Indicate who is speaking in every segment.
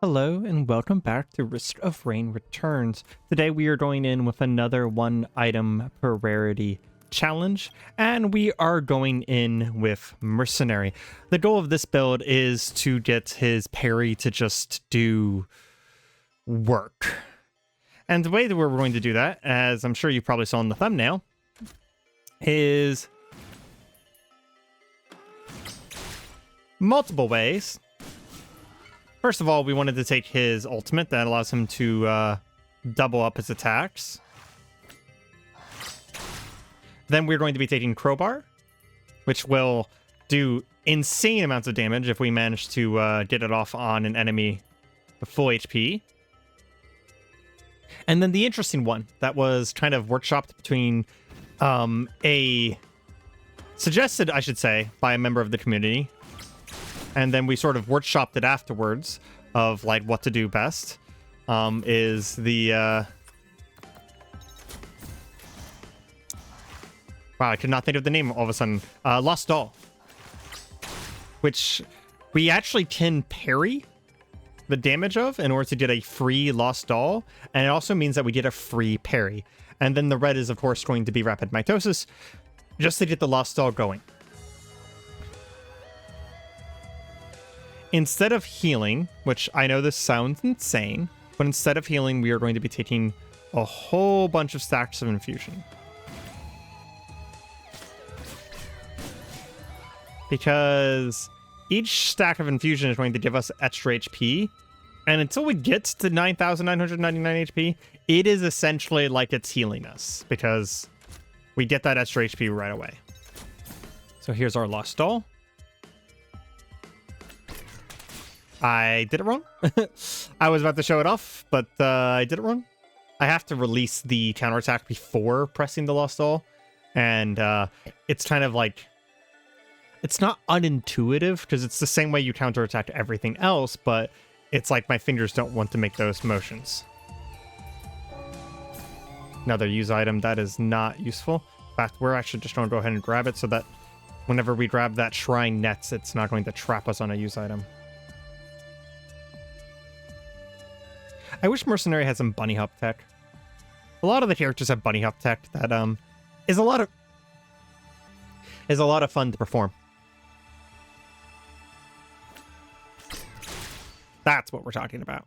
Speaker 1: Hello and welcome back to Risk of Rain Returns. Today we are going in with another one item per rarity challenge, and we are going in with Mercenary. The goal of this build is to get his parry to just do work. And the way that we're going to do that, as I'm sure you probably saw in the thumbnail, is multiple ways. First of all, we wanted to take his ultimate that allows him to double up his attacks. Then we're going to be taking Crowbar, which will do insane amounts of damage if we manage to get it off on an enemy with full HP. And then the interesting one that was kind of workshopped between suggested, I should say, by a member of the community, and then we sort of workshopped it afterwards of like what to do best, is the wow, I could not think of the name all of a sudden. Lost Doll, which we actually can parry the damage of in order to get a free Lost Doll, and it also means that we get a free parry. And then the red is of course going to be Rapid Mitosis, just to get the Lost Doll going. Instead of healing, which I know this sounds insane, but instead of healing, we are going to be taking a whole bunch of stacks of infusion. Because each stack of infusion is going to give us extra HP, and until we get to 9,999 HP, it is essentially like it's healing us, because we get that extra HP right away. So here's our Lost Doll. I did it wrong. I was about to show it off, but I did it wrong. I have to release the counterattack before pressing the Lost Doll, and it's kind of like, it's not unintuitive because it's the same way you counterattack everything else, but it's like my fingers don't want to make those motions. Another use item that is not useful. In fact, we're actually just going to go ahead and grab it so that whenever we grab that shrine nets, it's not going to trap us on a use item. I wish Mercenary had some bunny hop tech. A lot of the characters have bunny hop tech that is a lot of fun to perform. That's what we're talking about.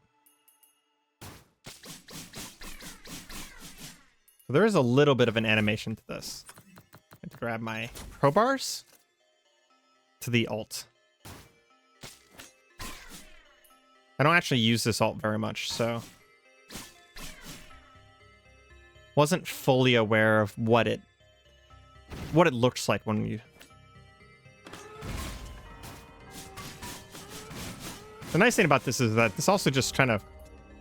Speaker 1: There is a little bit of an animation to this. Let's grab my crowbars to the ult. I don't actually use this ult very much, so wasn't fully aware of what it looks like when you. The nice thing about this is that this also just kind of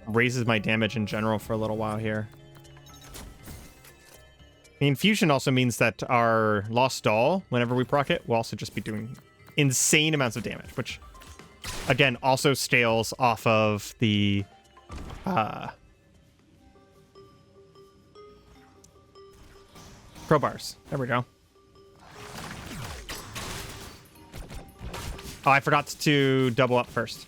Speaker 1: raises my damage in general for a little while here. The infusion also means that our Lost Doll, whenever we proc it, will also just be doing insane amounts of damage, which again also scales off of the crowbars. There we go. Oh, I forgot to double up first.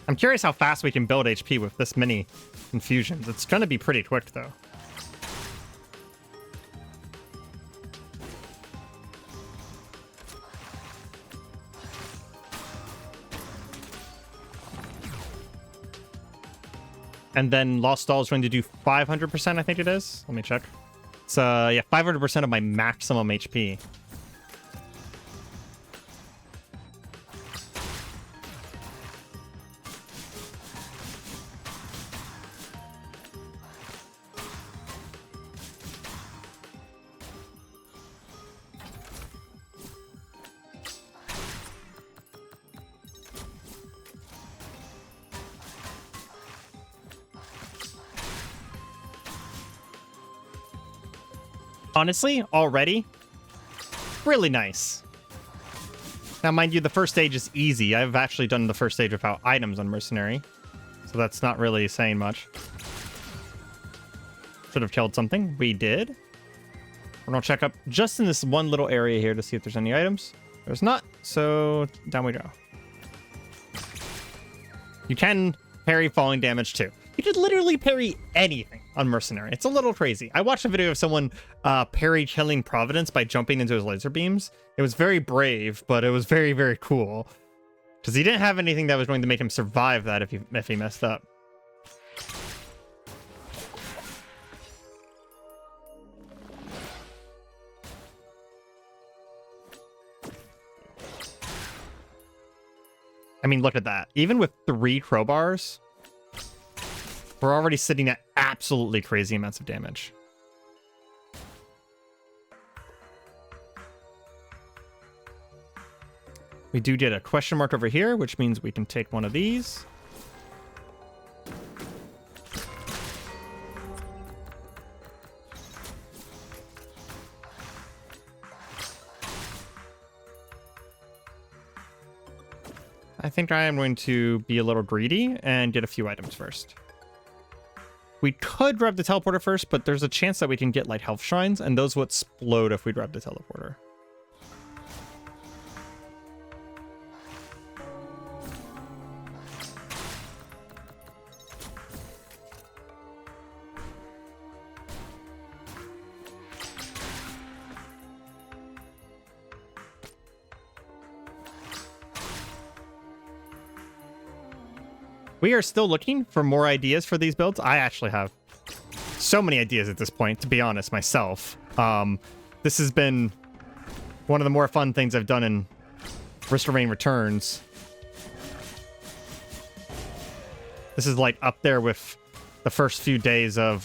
Speaker 1: I'm curious how fast we can build HP with this many infusions. It's going to be pretty quick, though. And then Lost Doll is going to do 500%, I think it is. Let me check. It's, yeah, 500% of my maximum HP. Honestly, already, really nice. Now, mind you, the first stage is easy. I've actually done the first stage without items on Mercenary, so that's not really saying much. Should have killed something. We did. We're gonna check up just in this one little area here to see if there's any items. There's not, so down we go. You can parry falling damage too. You could literally parry anything on Mercenary. It's a little crazy. I watched a video of someone parry killing Providence by jumping into his laser beams. It was very brave, but it was very, very cool. Because he didn't have anything that was going to make him survive that if he messed up. I mean, look at that. Even with 3 crowbars, we're already sitting at absolutely crazy amounts of damage. We do get a question mark over here, which means we can take one of these. I think I am going to be a little greedy and get a few items first. We could grab the teleporter first, but there's a chance that we can get like health shrines, and those will explode if we grab the teleporter. We are still looking for more ideas for these builds. I actually have so many ideas at this point, to be honest, myself. This has been one of the more fun things I've done in Risk of Rain Returns. This is like up there with the first few days of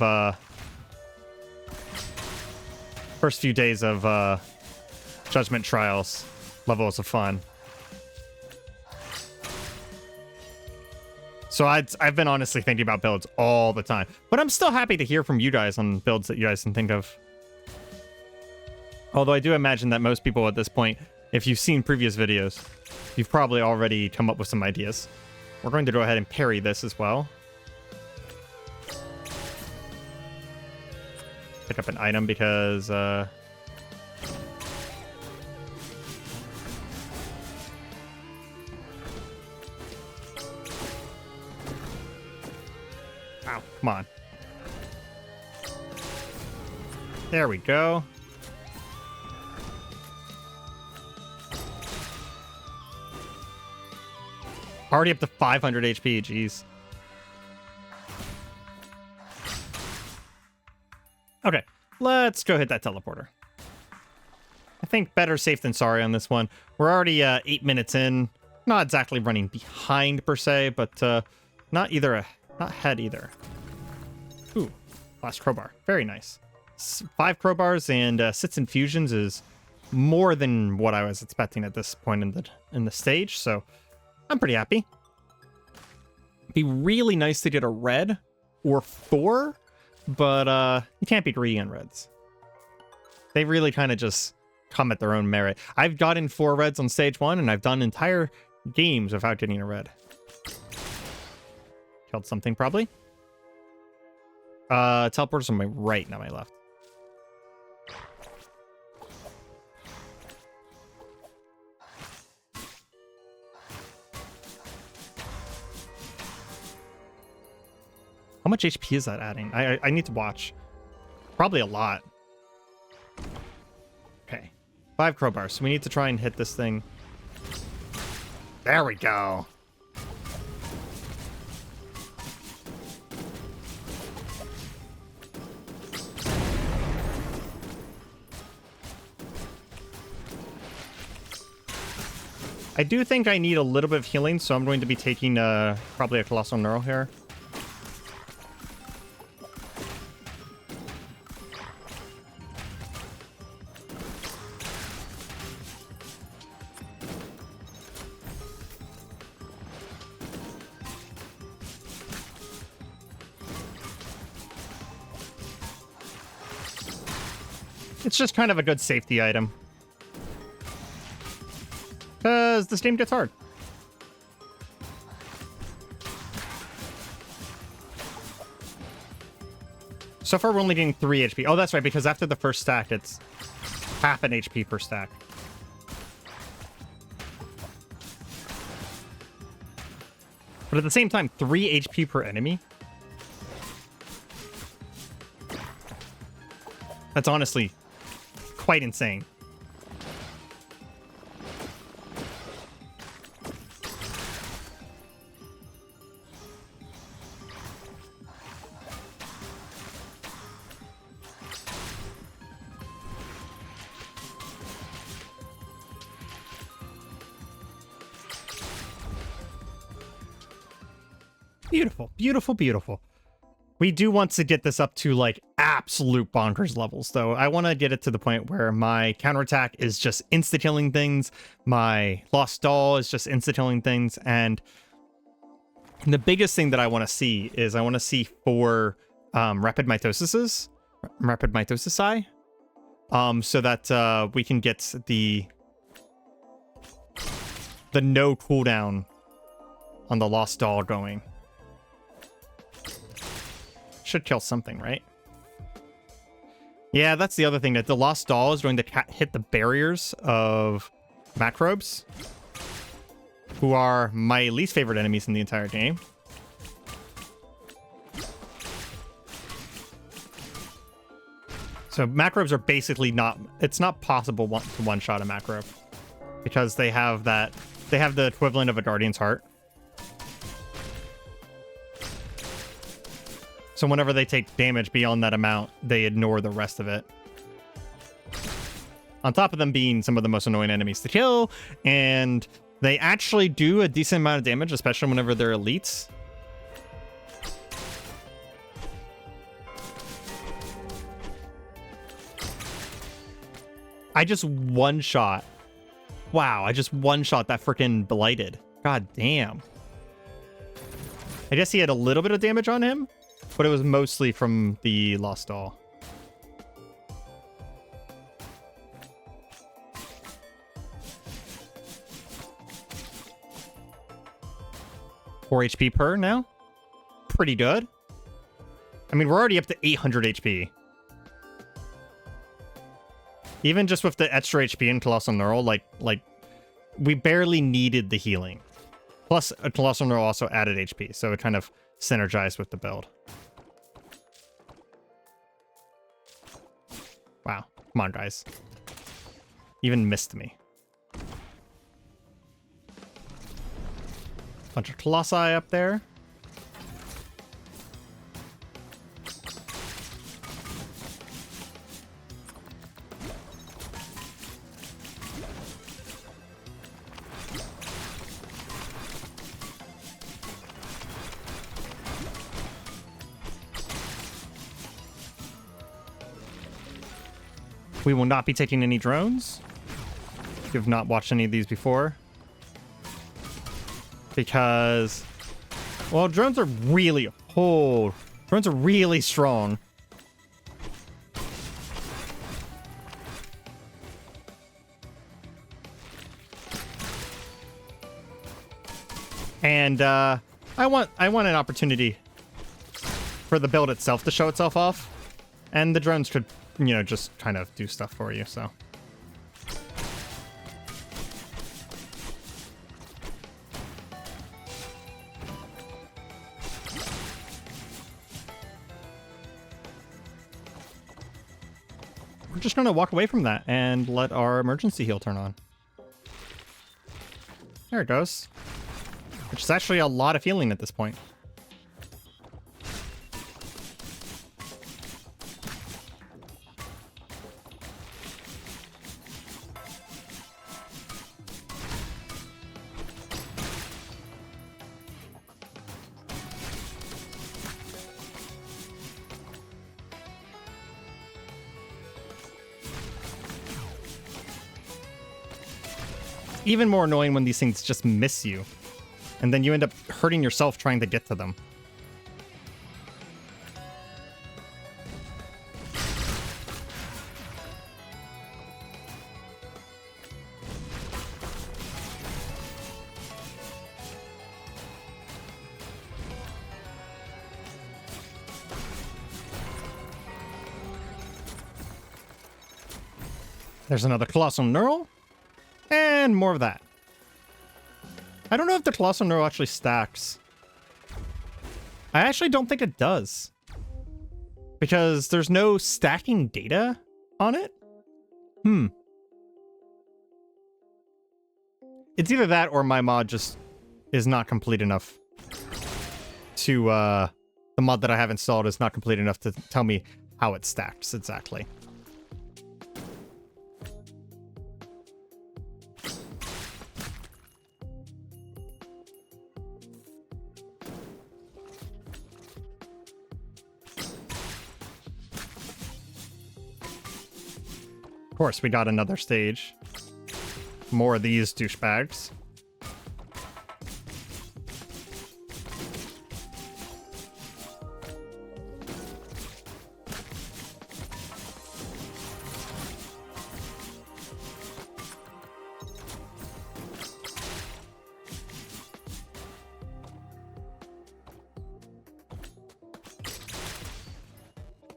Speaker 1: Judgment Trials levels of fun. So I've been honestly thinking about builds all the time, but I'm still happy to hear from you guys on builds that you guys can think of. Although I do imagine that most people at this point, if you've seen previous videos, you've probably already come up with some ideas. We're going to go ahead and parry this as well. Pick up an item because ow, come on. There we go. Already up to 500 HP, jeez. Okay, let's go hit that teleporter. I think better safe than sorry on this one. We're already 8 minutes in. Not exactly running behind per se, but not ahead either. Ooh, last crowbar. Very nice. 5 crowbars and 6 infusions is more than what I was expecting at this point in the stage, so I'm pretty happy. Be really nice to get a red or 4, but you can't be greedy on reds. They really kind of just come at their own merit. I've gotten 4 reds on stage 1, and I've done entire games without getting a red. Killed something, probably. Teleporter's on my right, not my left. How much HP is that adding? I need to watch. Probably a lot. Okay. 5 crowbars. So we need to try and hit this thing. There we go. I do think I need a little bit of healing, so I'm going to be taking probably a Colossal Neural here. It's just kind of a good safety item. Because this game gets hard. So far, we're only getting 3 HP. Oh, that's right, because after the first stack, it's half an HP per stack. But at the same time, 3 HP per enemy? That's honestly quite insane. Beautiful, beautiful, beautiful. We do want to get this up to like absolute bonkers levels, though. I want to get it to the point where my counterattack is just insta-killing things, my Lost Doll is just insta-killing things, and the biggest thing that I want to see is I want to see 4 rapid mitosises, so that we can get the no cooldown on the Lost Doll going. Should kill something, right? Yeah, that's the other thing, that the Lost Doll is going to hit the barriers of macrobes, who are my least favorite enemies in the entire game. So macrobes are basically not... It's not possible to one-shot a macrobe, because they have that... They have the equivalent of a Guardian's Heart. So whenever they take damage beyond that amount, they ignore the rest of it. On top of them being some of the most annoying enemies to kill, and they actually do a decent amount of damage, especially whenever they're elites. I just one-shot. Wow, I just one-shot that freaking Blighted. God damn. I guess he had a little bit of damage on him, but it was mostly from the Lost Doll. Four HP per now? Pretty good. I mean, we're already up to 800 HP. Even just with the extra HP in Colossal Neural, like we barely needed the healing. Plus, a Colossal Neural also added HP, so it kind of synergized with the build. Wow. Come on, guys. Even missed me. Bunch of Colossi up there. We will not be taking any drones. If you've not watched any of these before. Because, well, drones are really, drones are really strong. And I want an opportunity for the build itself to show itself off, and the drones could, you know, just kind of do stuff for you, so. We're just gonna walk away from that and let our emergency heal turn on. There it goes. Which is actually a lot of healing at this point. Even more annoying when these things just miss you, and then you end up hurting yourself trying to get to them. There's another Colossal Neural. And more of that. I don't know if the Colossal Neural actually stacks. I actually don't think it does. Because there's no stacking data on it. It's either that or my mod just is not complete enough to, the mod that I have installed is not complete enough to tell me how it stacks exactly. Of course, we got another stage. More of these douchebags.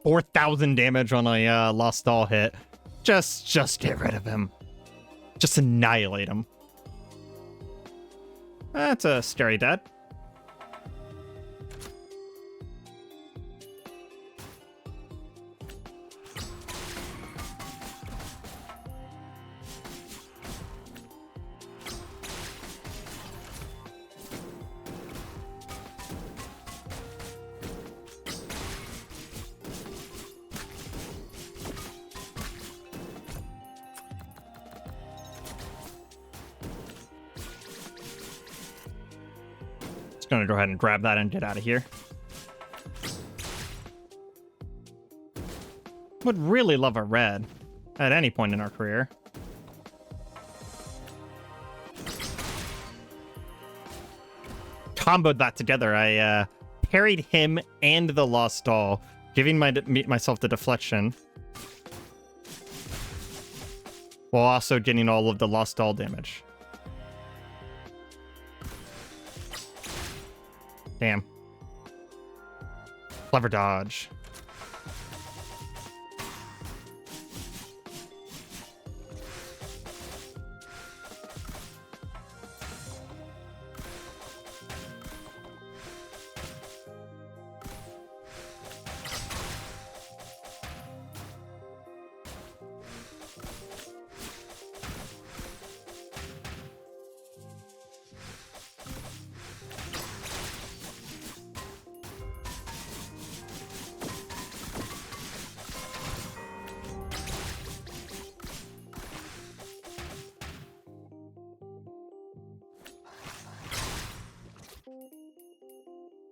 Speaker 1: $4,000 damage on a Lost Doll hit. Just get rid of him. Just annihilate him. That's a scary dad. Gonna go ahead and grab that and get out of here. Would really love a red at any point in our career. Comboed that together. I parried him and the Lost Doll, giving myself the deflection, while also getting all of the Lost Doll damage. Damn. Clever dodge.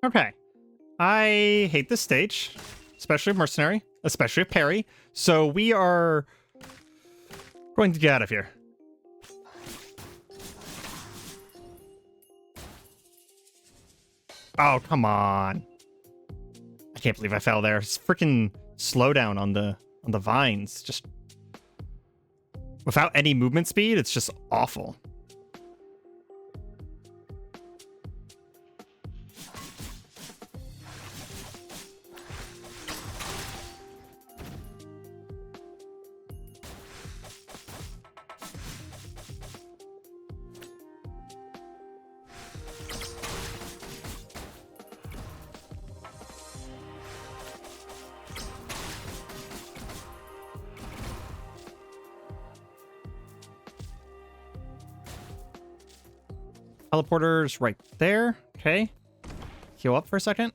Speaker 1: Okay. I hate this stage, especially mercenary, especially parry. So we are going to get out of here. Oh, come on. I can't believe I fell there. It's freaking slowdown on the vines. Just without any movement speed, it's just awful. Teleporter's right there. Okay. Heal up for a second.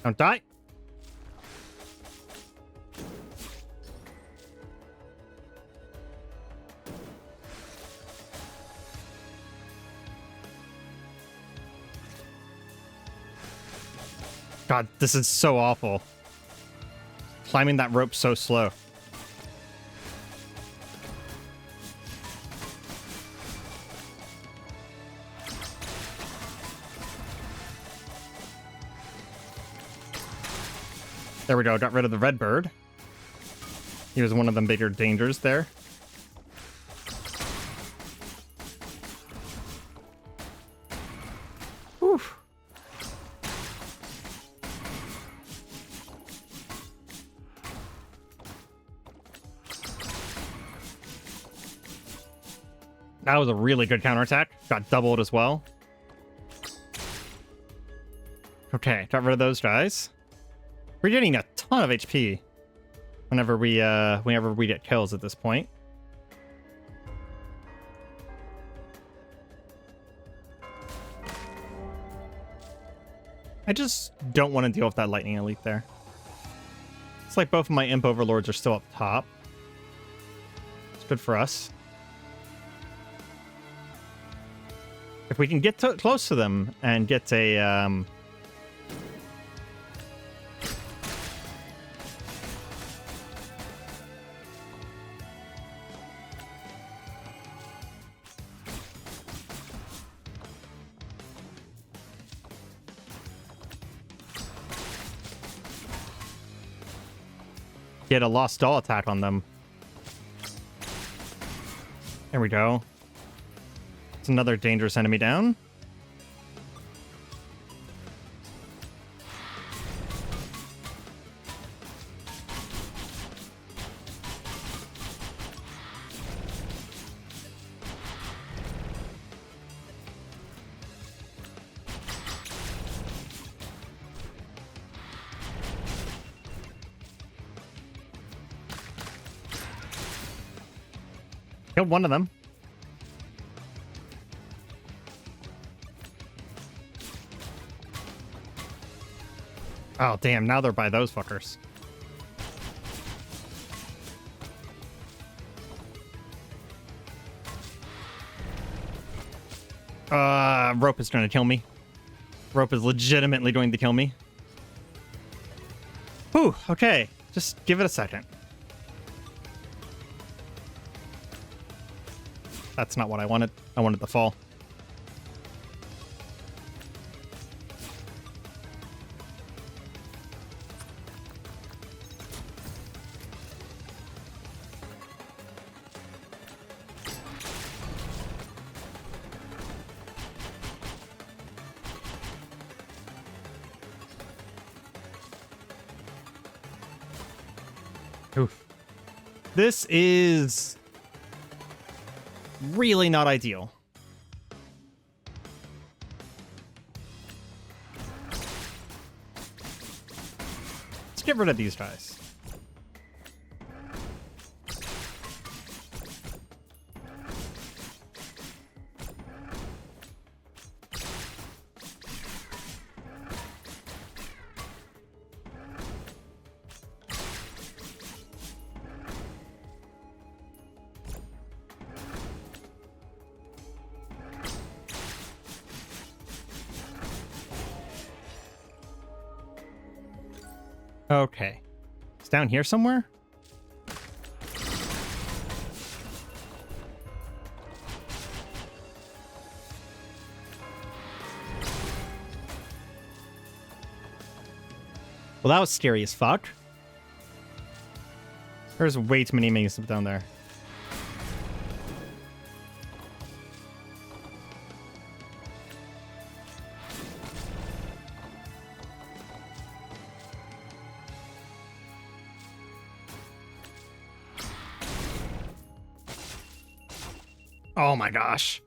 Speaker 1: Don't die. God, this is so awful. Climbing that rope so slow. There we go, got rid of the red bird. He was one of the bigger dangers there. Whew. That was a really good counterattack. Got doubled as well. Okay, got rid of those guys. We're getting a ton of HP whenever we get kills at this point. I just don't want to deal with that lightning elite there. It's like both of my imp overlords are still up top. It's good for us. If we can get close to them and get a get a lost doll attack on them. There we go. It's another dangerous enemy down. Killed one of them. Oh, damn. Now they're by those fuckers. Rope is trying to kill me. Rope is legitimately going to kill me. Whew, okay. Just give it a second. That's not what I wanted. I wanted the fall. Oof. This is really not ideal. Let's get rid of these guys. Okay. It's down here somewhere? Well, that was scary as fuck. There's way too many enemies down there. Oh my gosh.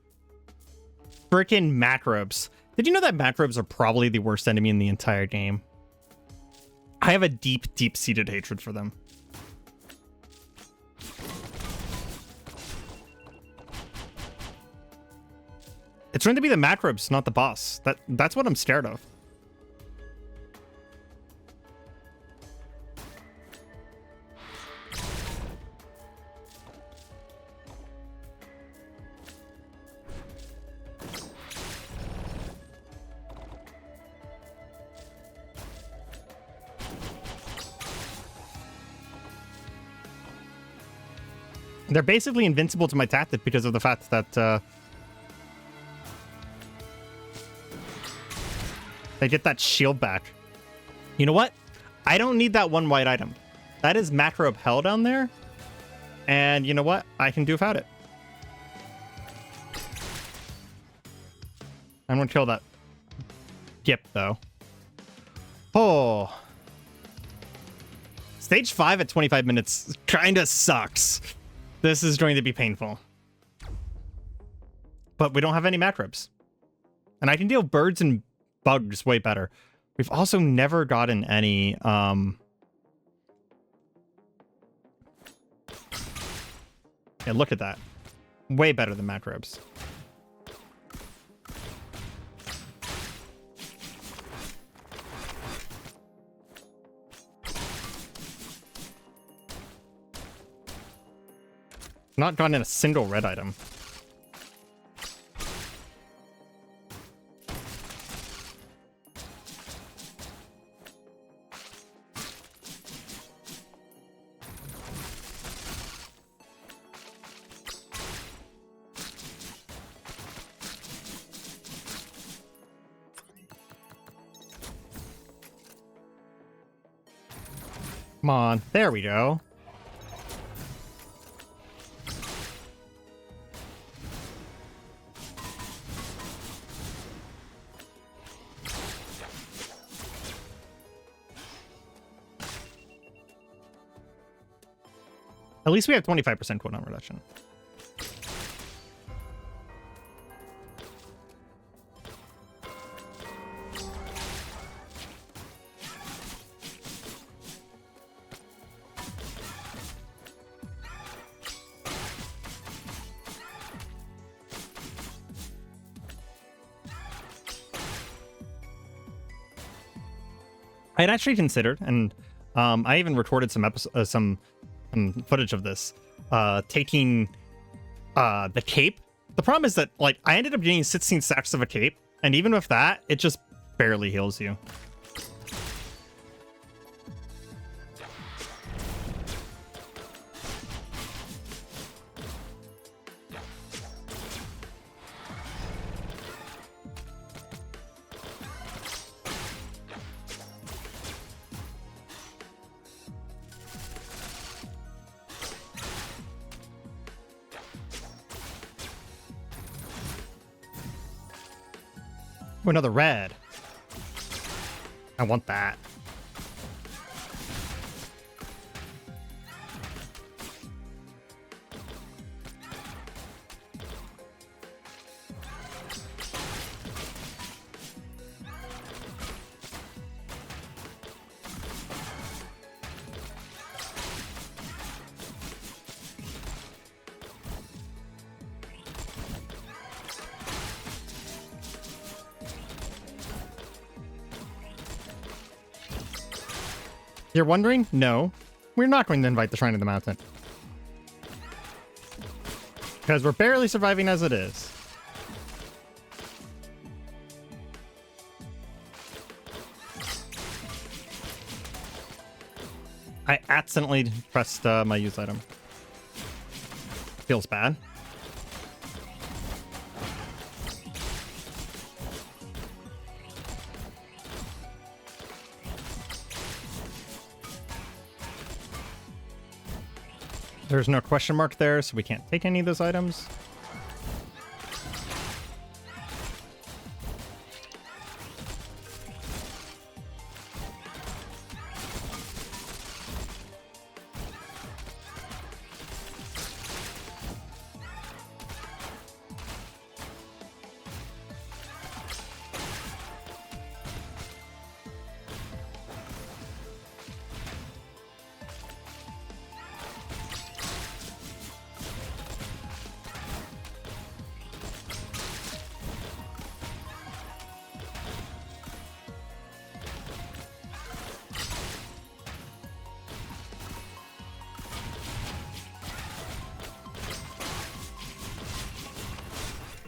Speaker 1: Frickin' macrobes. Did you know that macrobes are probably the worst enemy in the entire game? I have a deep, deep-seated hatred for them. It's going to be the macrobes, not the boss. That's what I'm scared of. They're basically invincible to my tactic because of the fact that they get that shield back. You know what? I don't need that one white item. That is macro of hell down there. And you know what? I can do without it. I'm gonna kill that Gip though. Oh. Stage 5 at 25 minutes kinda sucks. This is going to be painful. But we don't have any macrobes. And I can deal birds and bugs way better. We've also never gotten any yeah, look at that. Way better than macrobes. Not gotten a single red item. Come on, there we go. At least we have 25% cooldown reduction. I had actually considered, and I even recorded some footage of this, taking the cape. The problem is that, like, I ended up getting 16 stacks of a cape, and even with that, it just barely heals you. Oh, another red. I want that. You're wondering? No, we're not going to invite the Shrine of the Mountain. Because we're barely surviving as it is. I accidentally pressed my use item. Feels bad. There's no question mark there, so we can't take any of those items.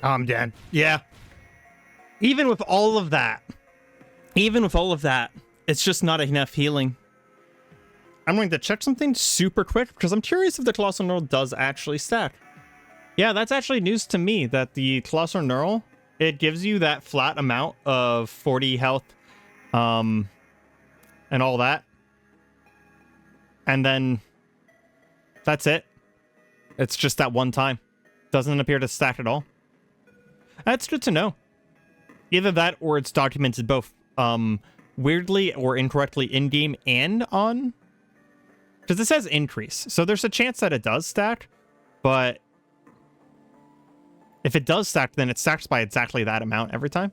Speaker 1: I'm dead. Yeah. Even with all of that, it's just not enough healing. I'm going to check something super quick because I'm curious if the Colossal Neural does actually stack. Yeah, that's actually news to me that the Colossal Neural, it gives you that flat amount of 40 health, and all that. And then that's it. It's just that one time. Doesn't appear to stack at all. That's good to know. Either that or it's documented both weirdly or incorrectly in-game and on. Because it says increase. So there's a chance that it does stack. But if it does stack, then it stacks by exactly that amount every time.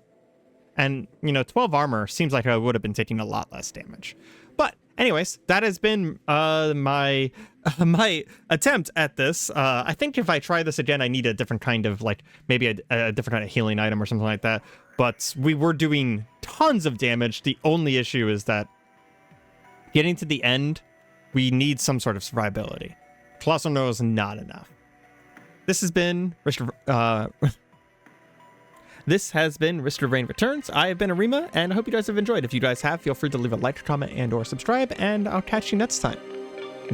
Speaker 1: And, you know, 12 armor seems like I would have been taking a lot less damage. But anyways, that has been my attempt at this. I think if I try this again, I need a different kind of, like, maybe a different kind of healing item or something like that. But we were doing tons of damage. The only issue is that getting to the end, we need some sort of survivability. Colossal Neural is not enough. This has been Risk of Rain Returns. I have been Areima, and I hope you guys have enjoyed. If you guys have, feel free to leave a like, comment, and or subscribe, and I'll catch you next time.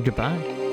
Speaker 1: Goodbye.